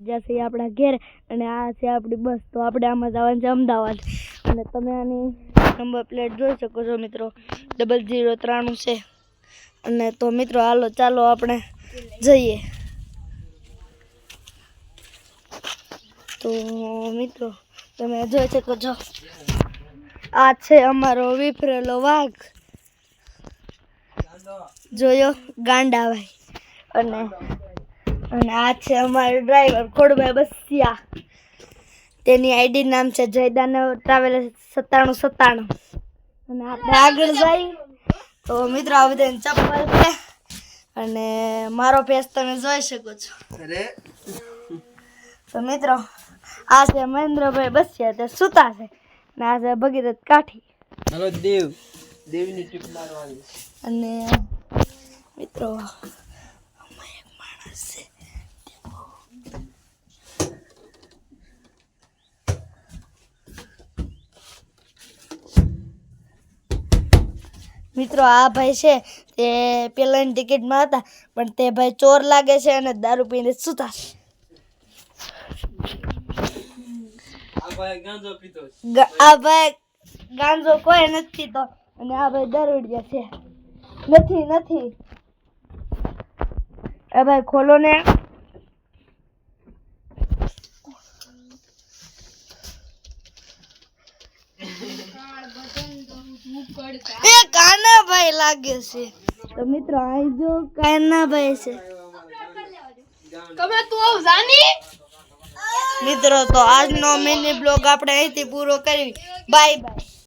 જશે આપણા ઘેર અને આ છે આપણી બસ. તો આપણે આમાં જવાનું છે અમદાવાદ અને તમે આની નંબર પ્લેટ જોઈ શકો છો મિત્રો, 0093 છે. અને તો મિત્રો હાલો ચાલો આપણે જઈએ. તો મિત્રો તમે જોઈ શકો છો આ છે અમારો વિફરેલો વાઘ, જોયો ગાંડાભાઈ. અને આ છે અમારો ડ્રાઈવર ખોડભાઈ બસિયા, તેની આઈડી નામ છે જયદાનવ ટ્રાવેલર્સ 9797. અને આપણે આગળ જઈ તો મિત્રો આ બધા ચપ્પલ છે અને મારો ફેસ તમે જોઈ શકો છો. તો મિત્રો આ છે મહેન્દ્રભાઈ બસિયા, તે સુતા છે. અને આ છે ભગીરથ કાઠી. હાલો દેવની ટીપ મારવાની. અને મિત્રો આમાં એક માણસ છે. મિત્રો આ ભાઈ છે તે પેલાની ટિકિટમાં હતા, પણ તે ભાઈ ચોર લાગે છે અને દારૂ પીને સૂતા છે. આ ભાઈ ગાંજો પીતો છે. આ ભાઈ ગાંજો કોઈ નથી પીતો અને આ ભાઈ દારૂડિયા છે. નથી આ ભાઈ ખોલો ને. એ કાનાભાઈ લાગે છે. તો મિત્રો અહીં જો કાનાભાઈ છે. મિત્રો તો આજનો મિની બ્લોગ આપણે અહીંથી પૂરો કરી. Bye bye.